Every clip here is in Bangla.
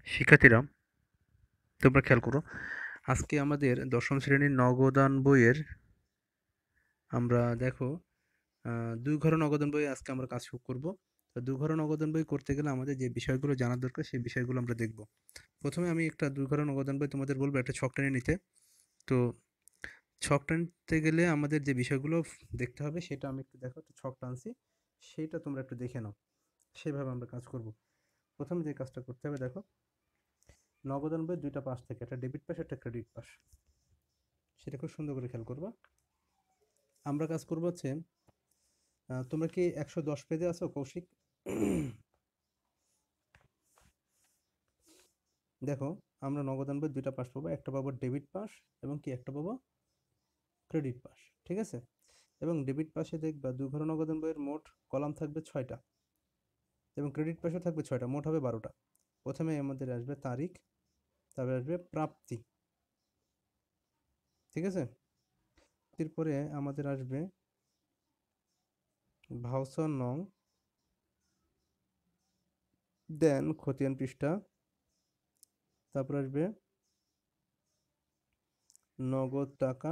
শিক্ষার্থীরা, তোমরা খেয়াল করো। আজকে আমাদের দশম শ্রেণীর নগদান বইয়ের আমরা দেখো ২ ঘর নগদান বই আজকে আমরা কাজ শুরু করব। তো ২ ঘর নগদান বই করতে গেলে আমাদের যে বিষয়গুলো জানা দরকার সেই বিষয়গুলো আমরা দেখব। প্রথমে আমি একটা ২ ঘর নগদান বই তোমাদের বলবো একটা ছক টেনে নিতে। তো ছক টানতে গেলে আমাদের যে বিষয়গুলো দেখতে হবে সেটা আমি একটু দেখো, একটু ছক টানছি। সেইটা তোমরা একটু দেখে নাও। সেভাবে আমরা কাজ করব। প্রথমে যে কাজটা করতে হবে দেখো, নগদান বইয়ের ২ টা পাশ থাকে, একটা ডেবিট পাশ একটা ক্রেডিট পাশ। সেটা খুব সুন্দর করে খেয়াল করবা। আমরা কাজ করব হচ্ছে তোমরা কি ১১০ পেজে আছো কৌশিক? দেখো, আমরা নগদান বইয়ের ২ টা পাশ পাবো। একটা পাবো ডেবিট পাশ এবং কি একটা পাবো ক্রেডিট পাশ। ঠিক আছে? এবং ডেবিট পাশে দেখবা ২ ঘর নগদান বইয়ের মোট কলাম থাকবে ৬ টা এবং ক্রেডিট পাশেও থাকবে ৬ টা। মোট হবে ১২ টা। প্রথমে আমাদের আসবে তারিখ, তারপরে আসবে প্রাপ্তি। ঠিক আছে? এরপরে আমাদের আসবে ভাউচার নং, দেন খতিয়ান পৃষ্ঠা, তারপর আসবে নগদ টাকা,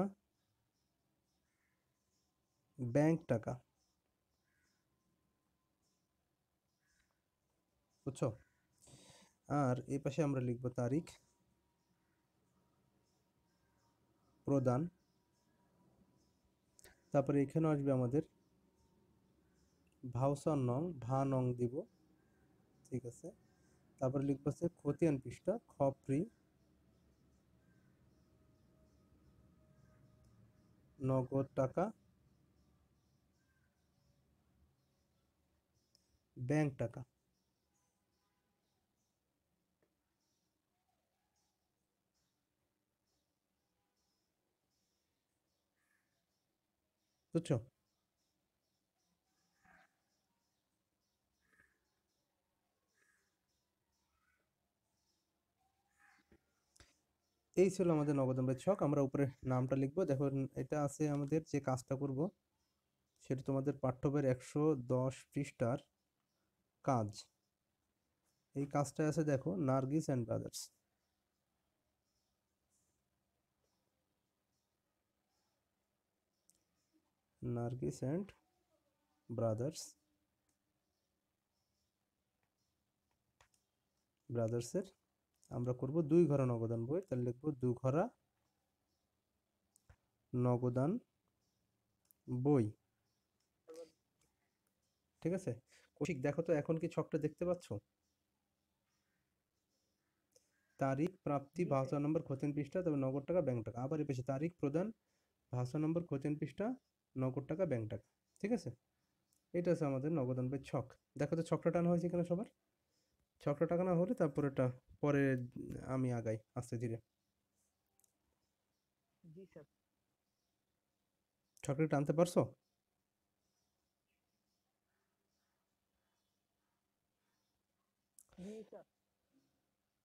ব্যাংক টাকা। বুঝছো? আর এই পাশে আমরা লিখব তারিখ, প্রদান, তারপরে এখানেও আসবে আমাদের ভাউচার নং, ভা নং দিব। ঠিক আছে? তারপরে লিখবো হচ্ছে খতিয়ান পৃষ্ঠা, খপ্রি, নগদ টাকা, ব্যাংক টাকা। বুঝছো? এই ছিল আমাদের নগদান ছক। আমরা উপরে নামটা লিখবো। দেখো, এটা আছে আমাদের যে কাজটা করব সেটা তোমাদের পাঠ্য বইয়ের ১১০ পৃষ্ঠার কাজ। এই কাজটা আছে দেখো, Nargis and brothers. Nargis and brothers, ব্রাদার্সের আমরা করব ২ ঘরা নগদান বই। তাহলে লিখবো ২ ঘরা নগদান বই। ঠিক আছে? কৌশিক, দেখো তো এখন কি ছকটা দেখতে পাচ্ছ? তারিখ, প্রাপ্তি, ভাষা নম্বর, খতিয়ান পৃষ্ঠা, তবে নগদ টাকা, ব্যাংক টাকা। আবার এই পাশে তারিখ, প্রদান, ভাষা নম্বর, খতিয়ান পৃষ্ঠা, নগদ টাকা, ব্যাংক টাকা। ঠিক আছে? এটা আছে আমাদের নগদান বইয়ের ছক। দেখো তো ছকটা টানা হয়েছে কিনা সবার? ছকটা টানা হলে তারপরেটা পরে আমি আগাই আস্তে ধীরে। ছকটা টানতে পারছো?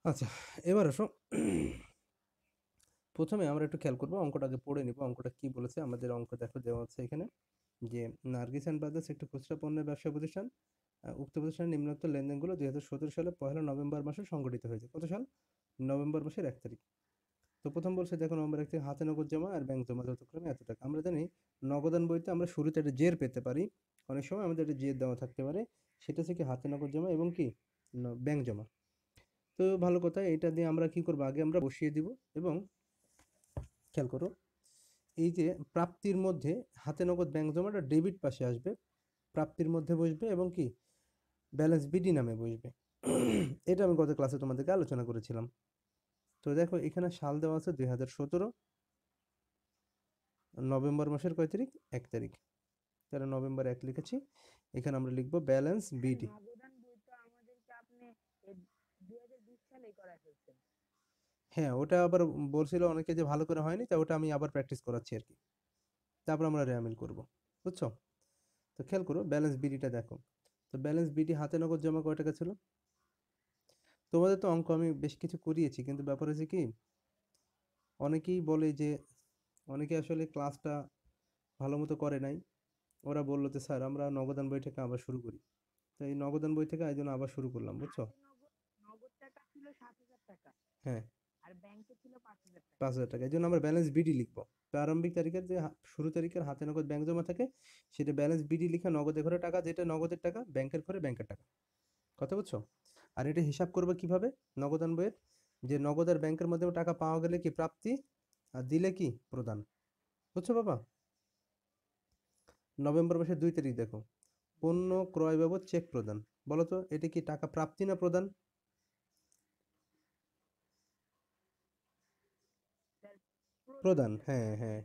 আচ্ছা, এবার আসো। প্রথমে আমরা একটু খেয়াল করবো, অঙ্কটা আগে পড়ে নিব। অঙ্কটা কি বলেছে আমাদের? অঙ্ক দেখো দেওয়া আছে এখানে যে নার্গিস অ্যান্ড ব্রাদার্স একটি খুচরা পণ্যের ব্যবসা প্রতিষ্ঠান। উক্ত প্রতিষ্ঠানের নিম্নোক্ত লেনদেনগুলো ২০১৭ সালে ১লা নভেম্বর মাসে সংঘটিত হয়েছে। কত সাল? নভেম্বর মাসের ১ তারিখ। তো প্রথম বলছে দেখো, নভেম্বর ১ তারিখ হাতে নগদ জমা আর ব্যাংক জমা যথাক্রমে এত টাকা। আমরা জানি নগদান বইতে আমরা শুরুতে একটা জের পেতে পারি। অনেক সময় আমাদের একটা জের দেওয়া থাকতে পারে। সেটা হচ্ছে কি হাতে নগদ জমা এবং কি ব্যাংক জমা। তো ভালো কথা, এটা দিয়ে আমরা কি করবো? আগে আমরা বসিয়ে দিব এবং খেয়াল করো, এই যে প্রাপ্তির মধ্যে হাতে নগদ ব্যাংক জমাটা ডেবিট পাশে আসবে, প্রাপ্তির মধ্যে বসবে এবং কি ব্যালেন্স বিডি নামে বসবে। এটা আমি গত ক্লাসে তোমাদেরকে আলোচনা করেছিলাম। তো দেখো, এখানে সাল দেওয়া আছে ২০১৭ নভেম্বর মাসের কয় তারিখ? ১ তারিখ। তাহলে নভেম্বর ১ লিখেছি। এখানে আমরা লিখবো ব্যালেন্স বিডি। হ্যাঁ, ওটা আবার বলছিল অনেকে যে ভালো করে হয়নি, তাই ওটা আমি আবার প্র্যাকটিস করাচ্ছি আর কি। তারপর আমরা রেয়ামিল করব। বুঝছো? তো খেয়াল করো, ব্যালেন্স বিডিটা দেখো। তো ব্যালেন্স বিডি হাতে নগদ জমা কয় টাকা ছিল? তোমাদের তো অঙ্ক আমি বেশ কিছু করিয়েছি, কিন্তু ব্যাপার হচ্ছে কি, অনেকেই বলে যে অনেকে আসলে ক্লাসটা ভালো মতো করে নাই। ওরা বললো যে স্যার আমরা নগদান বই থেকে আবার শুরু করি। তো এই নগদান বই থেকে এই জন্য আবার শুরু করলাম। বুঝছো? হ্যাঁ 5,000 টাকা, এই জন্য আমরা ব্যালেন্স বিডি লিখবো। প্রারম্ভিক তারিখের যে শুরু তারিখের হাতে নগদ ব্যাংক জমা থাকে সেটা ব্যালেন্স বিডি লিখে নগদে ঘরে টাকা, যেটা নগদের টাকা, ব্যাংকের ঘরে ব্যাংকের টাকা। কথা বুঝছো? আর এটা হিসাব করবে কিভাবে নগদান বইয়ের, যে নগদ আর ব্যাংকের মধ্যে টাকা পাওয়া গেলে কি প্রাপ্তি, আর দিলে কি প্রদান। বুঝছো বাবা? নভেম্বর মাসের 2 তারিখ দেখো, পণ্য ক্রয় বাবদ চেক প্রদান। বলো তো এটা কি টাকা প্রাপ্তি না প্রদান? প্রদান, হ্যাঁ হ্যাঁ,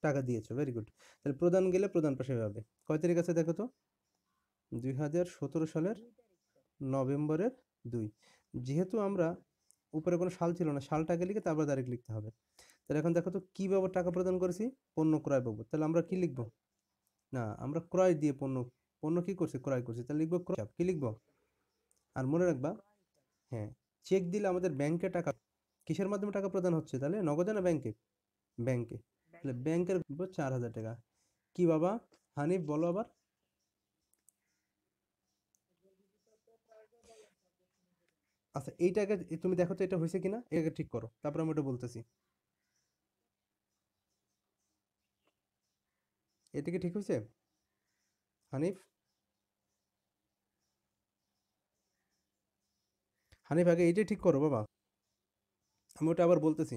টাকা দিয়েছো, ভেরি গুড। তাহলে প্রদান গেলে প্রদান পাশে হবে। কয় তারিখ আছে দেখো তো? 2017 সালের নভেম্বরের 2। যেহেতু আমরা উপরে কোনো সাল ছিল না, সালটাকে লিখে তারপর তারিখ লিখতে হবে। তাহলে এখন দেখো তো কি বাবদ টাকা প্রদান করেছি? পণ্য ক্রয় বাবদ। তাহলে আমরা কি লিখবো? না, আমরা ক্রয় দিয়ে পণ্য, পণ্য কি করছি? ক্রয় করছি, তাহলে লিখবো ক্রয়। কি লিখবো? আর মনে রাখবা, হ্যাঁ, চেক দিলে আমাদের ব্যাংকে টাকা, কিসের মাধ্যমে টাকা প্রদান হচ্ছে তাহলে, নগদে না ব্যাংকে? ব্যাংকে। তাহলে ব্যাংকের 4,000 টাকা। কি বাবা হানিফ বলো আবার। আচ্ছা এইটাকে তুমি দেখো তো এটা হয়েছে কিনা, এটাকে ঠিক করো, তারপর আমি ওটা বলতেছি। এটা কি ঠিক হয়েছে হানিফ? হানিফ আগে এইটাই ঠিক করো বাবা, আমি ওটা আবার বলতেছি।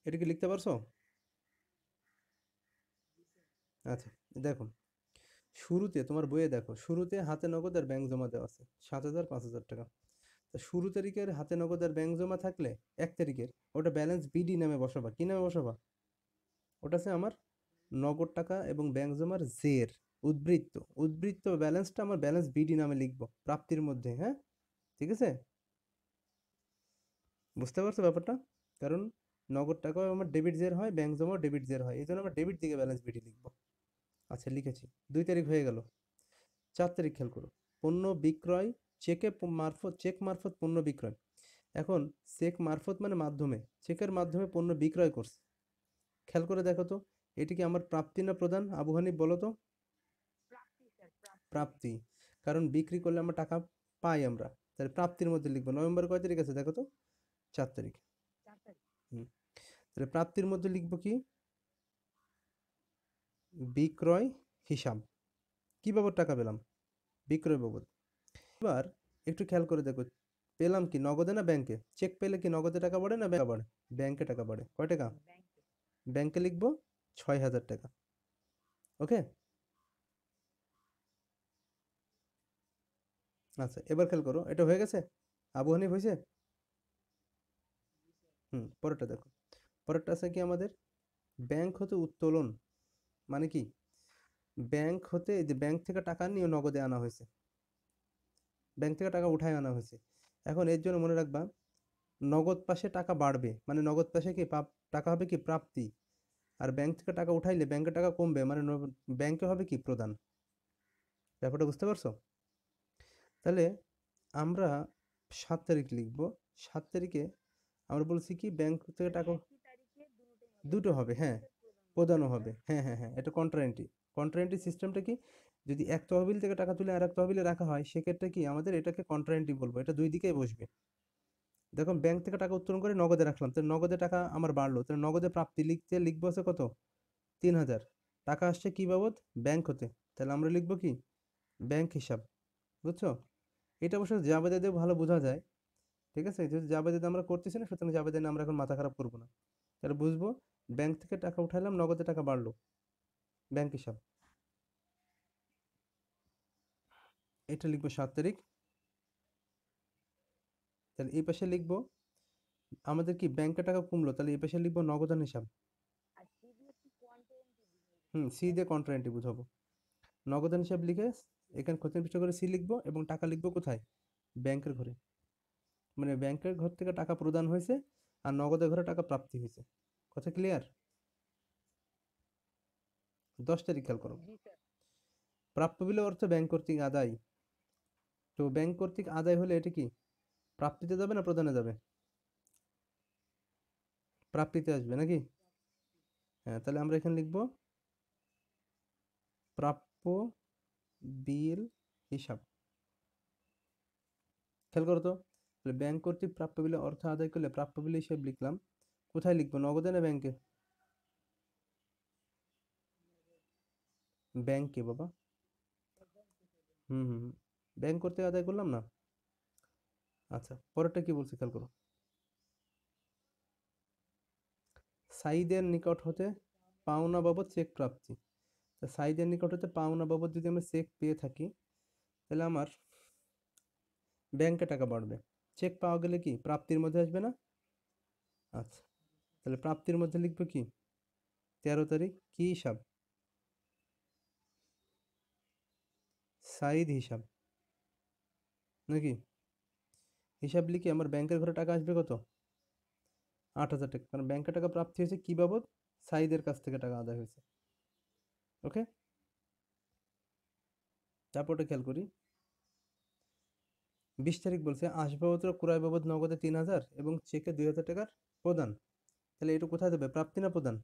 এটা কি লিখতে পারছো? আচ্ছা দেখো, শুরুতে তোমার বইয়ে দেখো, শুরুতে হাতে নগদ আর ব্যাংক জমা দেওয়া আছে 7,000 5,000 টাকা। তা শুরু তারিখের হাতে নগদ আর ব্যাংক জমা থাকলে 1 তারিখের ওটা ব্যালেন্স বিডি নামে বসাবা। কি নামে বসাবা? ওটা আছে আমার নগদ টাকা এবং ব্যাংক জমার জের, উদ্বৃত্ত, উদ্বৃত্ত ব্যালেন্সটা আমার ব্যালেন্স বিডি নামে লিখবো প্রাপ্তির মধ্যে। হ্যাঁ, ঠিক আছে, বুঝতে পারছো ব্যাপারটা? কারণ নগদ টাকাও আমার ডেবিট জের হয়, ব্যাংক জমাও ডেবিট জের হয়, এই জন্য আমরা ডেবিট দিকে ব্যালেন্স বিডি লিখবো। আচ্ছা লিখেছি। 2 তারিখ হয়ে গেল। 4 তারিখ খেয়াল করো, পণ্য বিক্রয়, মারফত, চেক মারফত পণ্য বিক্রয়। এখন চেক মারফত মানে মাধ্যমে, চেকের মাধ্যমে পণ্য বিক্রয় করছে। খেয়াল করে দেখো তো এটি কি আমার প্রাপ্তি না প্রদান? আবু হানিফ বলো তো। প্রাপ্তি, কারণ বিক্রি করলে আমরা টাকা পাই আমরা, তাহলে প্রাপ্তির মধ্যে লিখবো। নভেম্বর কয় তারিখ আছে দেখো তো? 4 তারিখ। হুম, তাহলে প্রাপ্তির মধ্যে লিখবো কি? বিক্রয় হিসাব। কি বাবদ টাকা পেলাম? বিক্রয় বাবদ। এবার একটু খেয়াল করে দেখো, পেলাম কি নগদে না ব্যাংকে? চেক পেলে কি নগদে টাকা বাড়ে না ব্যাংকে বাড়ে? ব্যাংকে টাকা বাড়ে। কয় টাকা? ব্যাংকে লিখবো 6,000 টাকা। ওকে, আচ্ছা এবার খেয়াল করো, এটা হয়ে গেছে? আবু হানিফ হয়েছে? হুম, পরেরটা দেখো। পরেরটা আছে কি আমাদের, ব্যাংক হতে উত্তোলন। মানে কি? ব্যাংক হতে, এই যে ব্যাংক থেকে টাকা নিয়ে নগদে আনা হয়েছে, ব্যাংক থেকে টাকা উঠায় আনা হয়েছে। এখন এর জন্য মনে রাখবা, নগদ পাশে টাকা বাড়বে, মানে নগদ পাশে কি টাকা হবে কি প্রাপ্তি, আর ব্যাংক থেকে টাকা উঠাইলে ব্যাংকে টাকা কমবে, মানে ব্যাংকে হবে কি প্রদান। ব্যাপারটা বুঝতে পারছো? তাহলে আমরা 7 তারিখ লিখবো। 7 তারিখে আমরা বলছি কি ব্যাংক থেকে টাকা, দুটো হবে, হ্যাঁ, প্রদানও হবে, হ্যাঁ হ্যাঁ হ্যাঁ, এটা কন্ট্রাএন্ট্রি। কন্ট্রাএন্ট্রি সিস্টেমটা কি, যদি এক তহবিল থেকে টাকা তুলে আর এক তহবিলে রাখা হয় সেক্ষেত্রে কি আমাদের এটাকে কন্ট্রাএন্ট্রি বলবো, এটা দুই দিকেই বসবে। দেখো ব্যাংক থেকে টাকা উত্তোলন করে নগদে রাখলাম, তাহলে নগদে টাকা আমার বাড়লো, তাহলে নগদে প্রাপ্তি লিখতে লিখবো আছে কত? 3,000 টাকা আসছে কি বাবদ? ব্যাংক হতে, তাহলে আমরা লিখবো কি ব্যাংক হিসাব। বুঝছো? এটা অবশ্য জাবেদা দিয়ে ভালো বোঝা যায়। ঠিক আছে, যেহেতু জাবেদা আমরা করতেছি না সুতরাং জাবেদা নিয়ে আমরা এখন মাথা খারাপ করবো না। তাহলে বুঝবো ব্যাংক থেকে টাকা উঠাইলাম, নগদে টাকা বাড়লো, ব্যাংক হিসাব। এটা লিখবো 7 তারিখ। তাহলে এই পাশে লিখবো আমাদের কি ব্যাংকে টাকা কমলো, তাহলে এই পাশে লিখবো নগদান হিসাব। হুম, সি দিয়ে কন্ট্রাএন্ট্রি বুঝাবো। নগদান হিসাব লিখে এখানে ক্ষতির পৃষ্ঠা করে সি লিখবো এবং টাকা লিখবো কোথায়? ব্যাংকের ঘরে। মানে ব্যাংকের ঘর থেকে টাকা প্রদান হয়েছে আর নগদের ঘরে টাকা প্রাপ্তি হয়েছে। কথা ক্লিয়ার? 10 তারিখ খেয়াল করো, প্রাপ্য বিল অর্থ ব্যাংক কর্তৃক আদায়। তো ব্যাংক কর্তৃক আদায় হলে এটা কি প্রাপ্তিতে যাবে না প্রদানে যাবে? প্রাপ্তিতে আসবে নাকি? হ্যাঁ, তাহলে আমরা এখানে লিখবো প্রাপ্য বিল হিসাব। খেয়াল করো তো, তাহলে ব্যাংক কর্তৃক প্রাপ্য বিলে অর্থ আদায় করলে প্রাপ্য বিল হিসাব লিখলাম, কোথায় লিখবো, নগদে না ব্যাংকে? ব্যাংকে বাবা। হুম হুম হুম। ব্যাংক কর্তৃক আদায় করলাম না। আচ্ছা, পরেরটা কি বলছে খেয়াল করো, সাইদের নিকট হতে পাওনা বাবদ চেক প্রাপ্তি। তা সাইদের নিকট হতে পাওনা বাবদ যদি আমি চেক পেয়ে থাকি, তাহলে আমার ব্যাংকে টাকা বাড়বে। চেক পাওয়া গেলে কি প্রাপ্তির মধ্যে আসবে না? আচ্ছা, তাহলে প্রাপ্তির মধ্যে লিখবো কি, 13 তারিখ কি হিসাব, সাইদ হিসাব নাকি? হিসাব লিখে আমার ব্যাংকের ঘরে টাকা আসবে কত, 8,000 টাকা, কারণ ব্যাংকে টাকা প্রাপ্তি হয়েছে কি বাবদ, সাইদের কাছ থেকে টাকা আদায় হয়েছে। ওকে, তারপরটা খেয়াল করি, 20 তারিখ বলছে আসবাবপত্র ক্রয় বাবদ নগদে 3,000 এবং চেকে 2,000 টাকার প্রদান। তাহলে এটা কোথায় দেবে, প্রাপ্তি না প্রদান?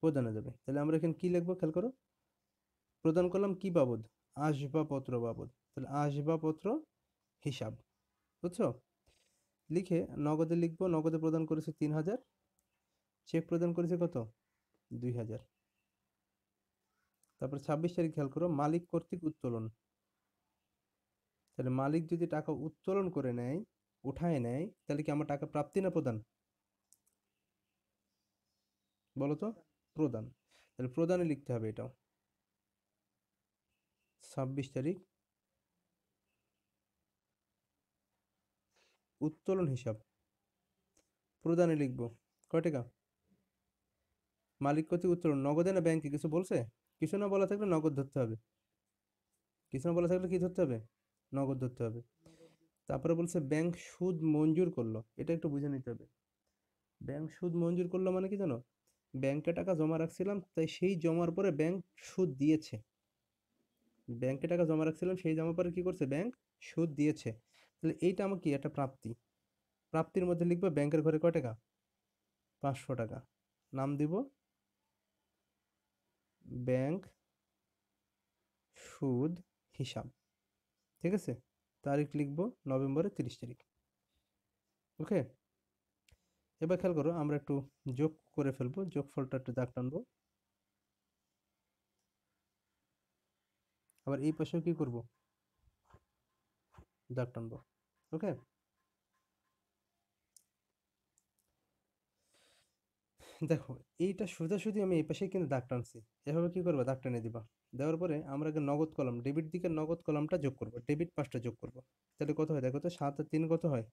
প্রদানে যাবে। তাহলে আমরা এখানে কি লিখবো খেয়াল করো, প্রদান করলাম কি বাবদ, আসবাবপত্র বাবদ, তাহলে আসবাবপত্র হিসাব, বুঝছো? লিখে নগদে লিখবো, নগদে প্রদান করেছে 3,000, চেক প্রদান করেছে কত, 2,000। তারপর 26 তারিখ খেয়াল করো, মালিক কর্তৃক উত্তোলন। তাহলে মালিক যদি টাকা উত্তোলন করে নেয়, উঠায় নেয়, তাহলে কি আমার টাকা প্রাপ্তি না প্রদান, বলো তো? প্রদান। তাহলে প্রদানে লিখতে হবে এটাও, 26 তারিখ উত্তোলন হিসাব, প্রদানে লিখবো কয় টাকা, মালিক কর্তৃক উত্তোলন, নগদে না ব্যাংকে, কিছু বলছে? কিছু না বলা থাকলে নগদ ধরতে হবে, কিছু না বলা থাকলে কি ধরতে হবে, নগদ ধরতে হবে। তারপরে বলছে ব্যাংক সুদ মঞ্জুর করলো, এটা একটু বুঝে নিতে হবে। ব্যাংক সুদ মঞ্জুর করলো মানে কি জানো, ব্যাংকে টাকা জমা রাখছিলাম, তাই সেই জমার পরে ব্যাংক সুদ দিয়েছে। ব্যাংকে টাকা জমা রাখছিলাম, সেই জমার পরে কি করছে, ব্যাংক সুদ দিয়েছে। তাহলে এইটা আমার কি একটা প্রাপ্তি। প্রাপ্তির মধ্যে লিখবো ব্যাংকের ঘরে কয় টাকা, 500 টাকা। নাম দিব ব্যাংক সুদ হিসাব। ঠিক আছে, তারিখ লিখবো নভেম্বরের 30 তারিখ। ওকে, এবার খেয়াল করো, আমরা একটু যোগ করে ফেলবো, যোগফলটা একটু দাগ টানবো, আবার এই পাশেও কি করব, দাগ টানবো। ওকে, দেখো এইটা সোজাসুজি আমি এই পাশে কিন্তু দাগ টানছি, এভাবে কি করবো, দাগ টেনে দিবা। দেওয়ার পরে আমরা আগে নগদ কলাম, ডেবিট দিকের নগদ কলামটা যোগ করবো, ডেবিট পাশটা যোগ করবো। তাহলে কত হয় দেখো তো, 7 আর 3 কত হয়,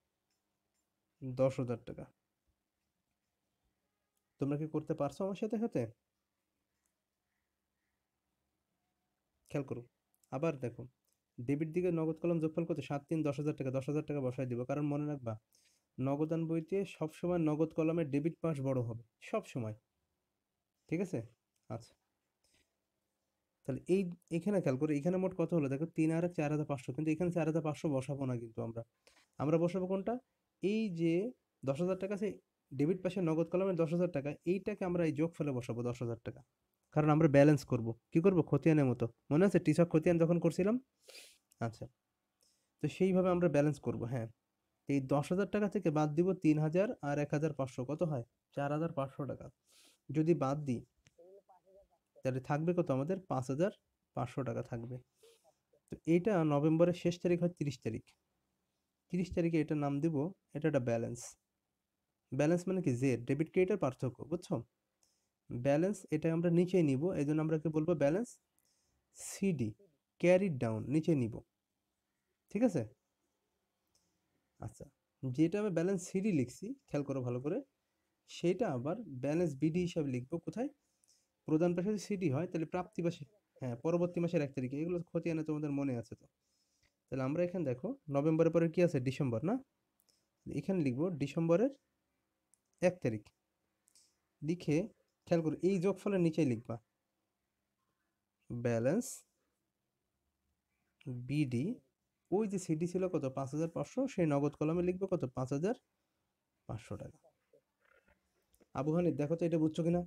10,000 টাকা। তোমরা কি করতে পারছো আমার সাথে সাথে? খেয়াল করো, আবার দেখো, ডেবিট দিকে নগদ কলাম যোগফল কত, 7 3 10,000 টাকা, 10,000 টাকা বসাই দিব, কারণ মনে রাখবা নগদান বইতে সবসময় নগদ কলামের ডেবিট পাশ বড় হবে, সব সময়। ঠিক আছে, আচ্ছা, তাহলে এই এখানে খেয়াল করো, এখানে মোট কত হলো দেখো, 3 আর 4,500, কিন্তু এখানে 4,500 বসাবো না কিন্তু আমরা, আমরা বসাবো কোনটা, এই যে 10,000 টাকা আছে, ডেবিট পাশে নগদ কলামে 10,000 টাকা, এইটাকে আমরা এই যোগ ফলে বসাবো 10,000 টাকা, কারণ আমরা ব্যালেন্স করব, কি করব, খতিয়ানের মতো, মনে আছে টিসক খতিয়ান যখন করছিলাম? আচ্ছা, তো সেইভাবে আমরা ব্যালেন্স করব। হ্যাঁ, এই 10,000 টাকা থেকে বাদ দিব 3,000 আর 1,500, কত হয়, 4,500 টাকা। যদি বাদ দিই, তাহলে থাকবে কত আমাদের, 5,500 টাকা থাকবে। তো এইটা নভেম্বরের শেষ তারিখ হয় 30 তারিখ, 30 তারিখে এটার নাম দিব, এটা একটা ব্যালেন্স। ব্যালেন্স মানে কি, যে ডেবিট ক্রেডিটের পার্থক্য, বুঝছো? ব্যালেন্স এটা আমরা নিচে নিব, এই জন্য আমরা কি বলবো, ব্যালেন্স সিডি, ক্যারিড ডাউন, নিচে নিব। ঠিক আছে, আচ্ছা, যেটা আমি ব্যালেন্স সিডি লিখছি খেয়াল করো ভালো করে, সেইটা আবার ব্যালেন্স বিডি হিসাবে লিখবো কোথায়, প্রধান পাশে যদি সিডি হয় তাহলে প্রাপ্তি পাশে, হ্যাঁ পরবর্তী মাসের 1 তারিখে, এগুলো খতিয়ানে তোমাদের মনে আছে তো। তাহলে আমরা এখানে দেখো নভেম্বরের পরে কি আছে, ডিসেম্বর না, এখানে লিখবো ডিসেম্বরের 1 তারিখ, লিখে খেয়াল করো এই যোগফলের নিচেই লিখবা ব্যালেন্স বিডি, ওই যে সিডি ছিল কত, 5,500, সেই নগদ কলমে লিখবো কত, 5,500 টাকা। 500 টাকা। আবু হানিফ দেখো তো এটা বুঝছো কিনা?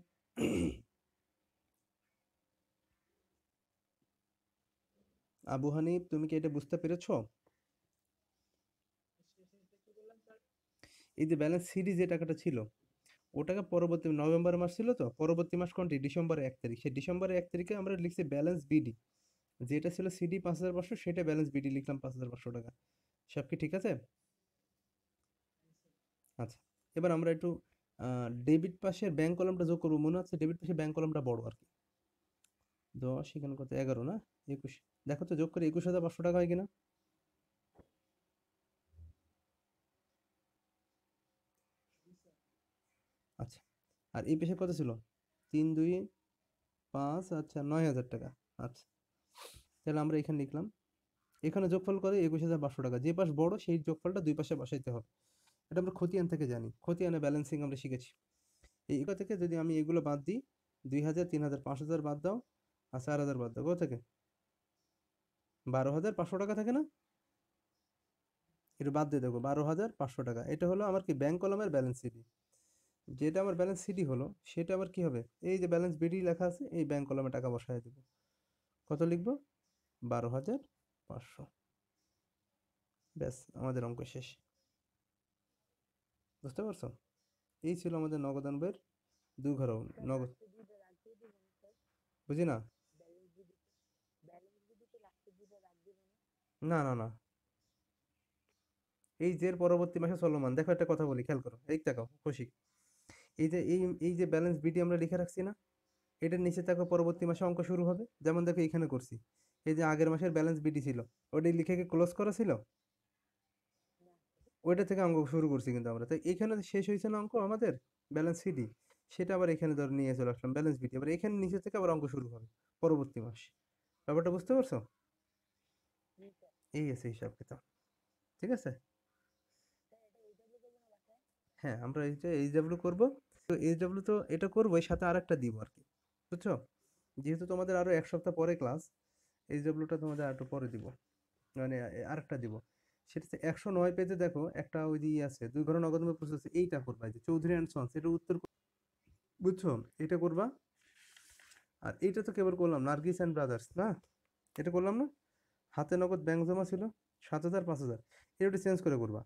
আবু হানিফ, তুমি কি এটা বুঝতে পেরেছো? এই যে ব্যালেন্স সিডি যে টাকাটা ছিল, ওটাকে পরবর্তী নভেম্বর মাস ছিল, তো পরবর্তী মাস কোনটি? ডিসেম্বরের 1 তারিখ। সেই ডিসেম্বরের 1 তারিখে আমরা লিখছি ব্যালেন্স বিডি, যেটা ছিল সিডি 5,500, সেটা ব্যালেন্স বিডি লিখলাম 5,500 টাকা। সব কি ঠিক আছে? আচ্ছা, এবার আমরা একটু ডেবিট পাশের ব্যাংক কলামটা যোগ করবো। মনে হচ্ছে ডেবিট পাশে ব্যাংক কলামটা বড় আর কি। 10 এখানে কত, 11 না 21? দেখো তো যোগ করে 21,500 টাকা হয় কিনা। আচ্ছা, আর এই পেশে কত ছিল? 3, 2, 5, আচ্ছা 9,000 টাকা। আচ্ছা, তাহলে আমরা এখানে লিখলাম, এখানে যোগফল করে 21,500 টাকা। যে পাশ বড় সেই যোগফলটা দুই পাশে বসাইতে হবে। এটা আমরা খতিয়ান থেকে জানি, খতিয়ানে ব্যালেন্সিং আমরা শিখেছি। এইগুলো থেকে যদি আমি এগুলো বাদ দিই, 2,000, 3,000, 5,000 বাদ দাও, আর 4,000 বাদ দাও, কত থেকে? 12,500 টাকা থাকে না? এটা বাদ দিয়ে দেখো, 12,500 টাকা। এটা হলো আমার কি ব্যাংক কলমের ব্যালেন্স সিডি। যেটা আমার ব্যালেন্স সিডি হলো, সেটা আবার কি হবে? এই যে ব্যালেন্স বিডি লেখা আছে, এই ব্যাংক কলমে টাকা বসায় দেবো। কত লিখবো? 12,500। ব্যাস, আমাদের অঙ্ক শেষ। বুঝতে পারছো? এই ছিল আমাদের নগদান বইয়ের দুই ঘর নগদ। বুঝি না। না না না, এই যে পরবর্তী মাসে চলমান, দেখো একটা কথা বলি, খেয়াল করো, এই দেখো খুশি, এই যে ব্যালেন্স বিডি আমরা লিখে রাখছি না, এটার নিচে দেখো পরবর্তী মাসে অঙ্ক শুরু হবে। যেমন দেখো এখানে করছি, এই যে আগের মাসের ব্যালেন্স বিডি ছিল, ওটাই লিখে কি ক্লোজ করা ছিল? ওইটা থেকে অঙ্ক শুরু করছি কিন্তু আমরা। তাই এখানে শেষ হয়েছে না অঙ্ক আমাদের, ব্যালেন্স সিডি, সেটা আবার এখানে ধর নিয়ে চলে আসলাম ব্যালেন্স বিডি, আবার এখানে নিচে থেকে আবার অঙ্ক শুরু হবে পরবর্তী মাস। ব্যাপারটা বুঝতে পারছো? এই আছে হিসাব কিতাব। ঠিক আছে। হ্যাঁ, আমরা এই যে এইচডব্লিউ করবো। তো এইচডব্লিউ তো এটা করবো, এর সাথে আরেকটা দিব আর কি। বুঝছো? যেহেতু তোমাদের আরো 1 সপ্তাহ পরে ক্লাস, এইচডব্লিউটা তোমাদের আর একটু পরে দিব, মানে আরেকটা দিব। সেটা হচ্ছে 109 পেজে দেখো একটা ওই যে আছে, দুই ঘর নগদ প্রসেস আছে, এইটা করবা, এই যে চৌধুরী অ্যান্ড সন্স, এটা উত্তর বুঝছো? এটা করবা। আর এইটা তো কেবল করলাম নার্গিস অ্যান্ড ব্রাদার্স না, এটা করলাম না। হাতে নগদ ব্যাংক জমা ছিল 7,000, 5,000, এটা একটু চেঞ্জ করে করবা।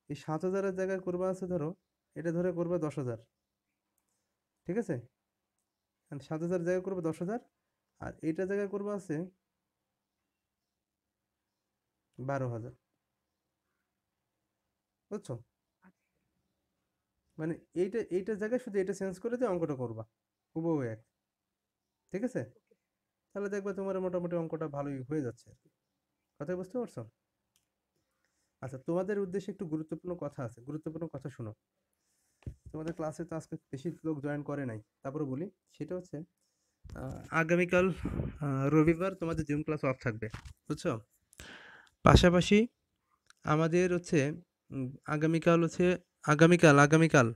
এই 7,000-এর জায়গায় করবা আছে ধরো, এটা ধরে করবা 10,000। ঠিক আছে? 7,000 জায়গায় করবে 10,000, আর এইটা জায়গায় করবে আছে 12,000। বুঝছো? মানে এইটার জায়গায় শুধু এটা চেঞ্জ করে দিয়ে অঙ্কটা করবা, হুবহু এক। ঠিক আছে? তাহলে দেখবে তোমার মোটামুটি অঙ্কটা ভালোই হয়ে যাচ্ছে আর কি। কথা বুঝতে পারছো? আচ্ছা, তোমাদের উদ্দেশ্যে একটু গুরুত্বপূর্ণ কথা আছে, গুরুত্বপূর্ণ কথা শোনো। তোমাদের ক্লাসে তো আজকে বেশি লোক জয়েন করে নাই, তারপরে বলি। সেটা হচ্ছে আগামীকাল রবিবার তোমাদের জুম ক্লাস অফ থাকবে। বুঝছো? পাশাপাশি আমাদের হচ্ছে উম, আগামীকাল হচ্ছে আগামীকাল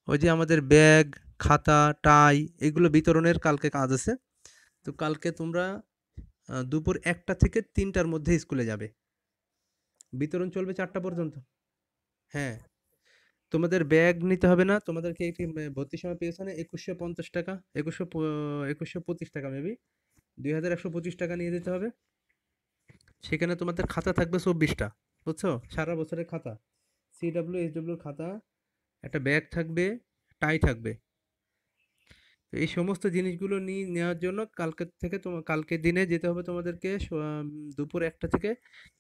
ওই যে আমাদের ব্যাগ, খাতা, টাই, এগুলো বিতরণের কালকে কাজ আছে। তো কালকে তোমরা দুপুর 1টা থেকে 3টার মধ্যে স্কুলে যাবে। বিতরণ চলবে 4টা পর্যন্ত। হ্যাঁ, তোমাদের ব্যাগ নিতে হবে না, তোমাদেরকে একটি ভর্তির সময় পেয়েছনে 2,150 টাকা, 2,125 টাকা মেবি, 2,125 টাকা নিয়ে যেতে হবে। সেখানে তোমাদের খাতা থাকবে 24টা। বুঝছো? সারা বছরের খাতা, সিডাব্লিউ এইচডাব্লিউর খাতা, একটা ব্যাগ থাকবে, টাই থাকবে। তো এই সমস্ত জিনিসগুলো নিয়ে নেওয়ার জন্য কালকে দিনে যেতে হবে তোমাদেরকে দুপুর 1টা থেকে,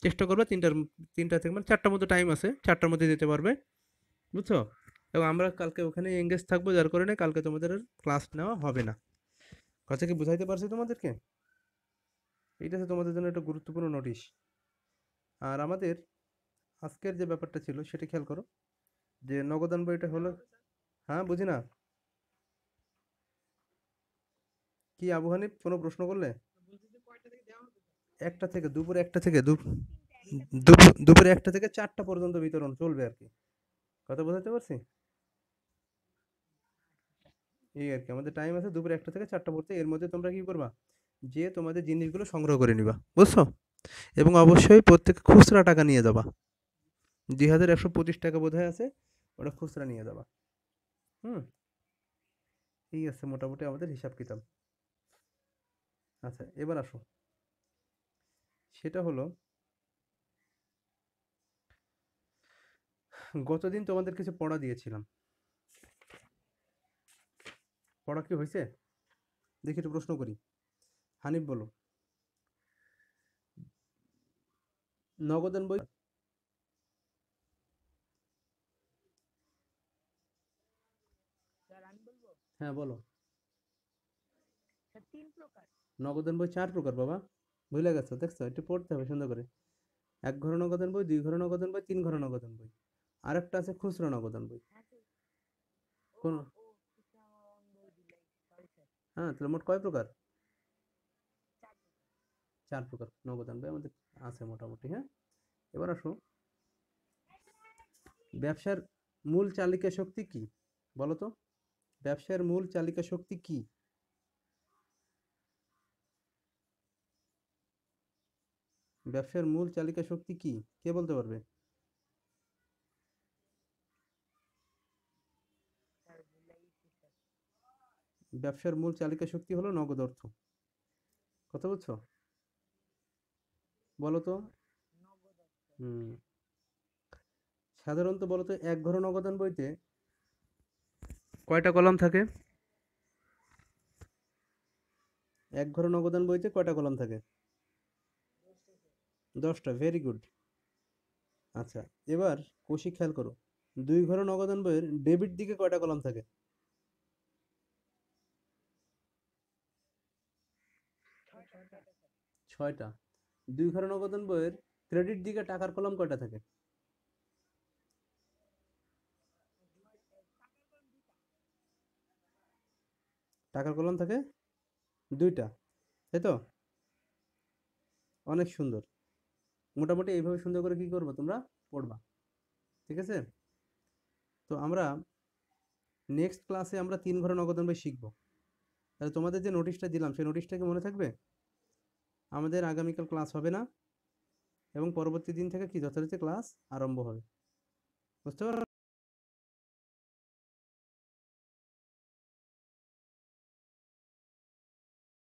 চেষ্টা করবে 3টা থেকে, মানে 4টার মধ্যে টাইম আছে, 4টার মধ্যে যেতে পারবে। বুঝছো? এবং আমরা কালকে ওখানে এঙ্গেজ থাকবো, যার কারণে কালকে তোমাদের ক্লাস নেওয়া হবে না। কথা কি বুঝাইতে পারছি তোমাদেরকে? এইটা হচ্ছে তোমাদের জন্য একটা গুরুত্বপূর্ণ নোটিশ। আর আমাদের আজকের যে ব্যাপারটা ছিল সেটা খেয়াল করো, যে নগদান বইটা হলো। হ্যাঁ, বুঝি না। কি আবু হানিফ, কোনো প্রশ্ন করলে? 1টা থেকে, দুপুর 1টা থেকে দুপুরে 1টা থেকে 4টা পর্যন্ত বিতরণ চলবে আর কি। কথা বোঝাতে পারছি? এই আর কি, আমাদের টাইম আছে দুপুর 1টা থেকে 4টা পর্যন্ত। এর মধ্যে তোমরা কি করবা? যে তোমাদের জিনিসগুলো সংগ্রহ করে নিবা। বুঝছো? এবং অবশ্যই প্রত্যেকে খুচরা টাকা নিয়ে যাবা। 2,125 টাকা বোধহয় আছে, ওটা খুচরা নিয়ে যাবা। হুম। এই আছে মোটামুটি আমাদের হিসাব কিতাব। আচ্ছা, এবার আসো। সেটা হলো গতদিন তোমাদের কিছু পড়া দিয়েছিলাম, পড়া কি হয়েছে দেখি একটু প্রশ্ন করি। হানিফ বলো, নগদান বই। হ্যাঁ বলো। নগদান বই 4 প্রকার বাবা, ভুলে গেছো? দেখছো, একটু পড়তে হবে সুন্দর করে। 1 ঘর নগদান বই, 2 ঘর নগদান বই, 3 ঘর নগদান বই, আরেকটা আছে খুচরো নগদান বই। কোন? হ্যাঁ, তাহলে মোট কয় প্রকার? 4 প্রকার নগদান বই আমাদের আছে মোটামুটি। হ্যাঁ, এবার আসো, ব্যবসার মূল চালিকা শক্তি কি বলো তো? ব্যবসার মূল চালিকা শক্তি কি? ব্যবসার মূল চালিকা শক্তি কি, কে বলতে পারবে? ব্যবসার মূল চালিকা শক্তি হলো নগদ অর্থ। কথা বলছো? বলো তো। হুম, সাধারণত বলো তো, 1 ঘর নগদান বইতে কয়টা কলাম থাকে? 1 ঘর নগদান বইতে কয়টা কলাম থাকে? 10টা, ভেরি গুড। আচ্ছা, এবার কৌশিক খেয়াল করো, 2 ঘর নগদান বইয়ের ডেবিট দিকে কয়টা কলাম থাকে? 6টা। 2 ঘর নগদান বইয়ের ক্রেডিট দিকে টাকার কলাম কয়টা থাকে? টাকার কলাম থাকে 2টা, তাই তো? অনেক সুন্দর। মোটামুটি এইভাবে সুন্দর করে কি করবো তোমরা পড়বা, ঠিক আছে? তো আমরা নেক্সট ক্লাসে আমরা 3 ঘর নগদান বই শিখবো। তাহলে তোমাদের যে নোটিশটা দিলাম সেই নোটিশটা কি মনে থাকবে? আমাদের আগামীকাল ক্লাস হবে না এবং পরবর্তী দিন থেকে কি যথারীতি ক্লাস আরম্ভ হবে। বুঝতে পারলে?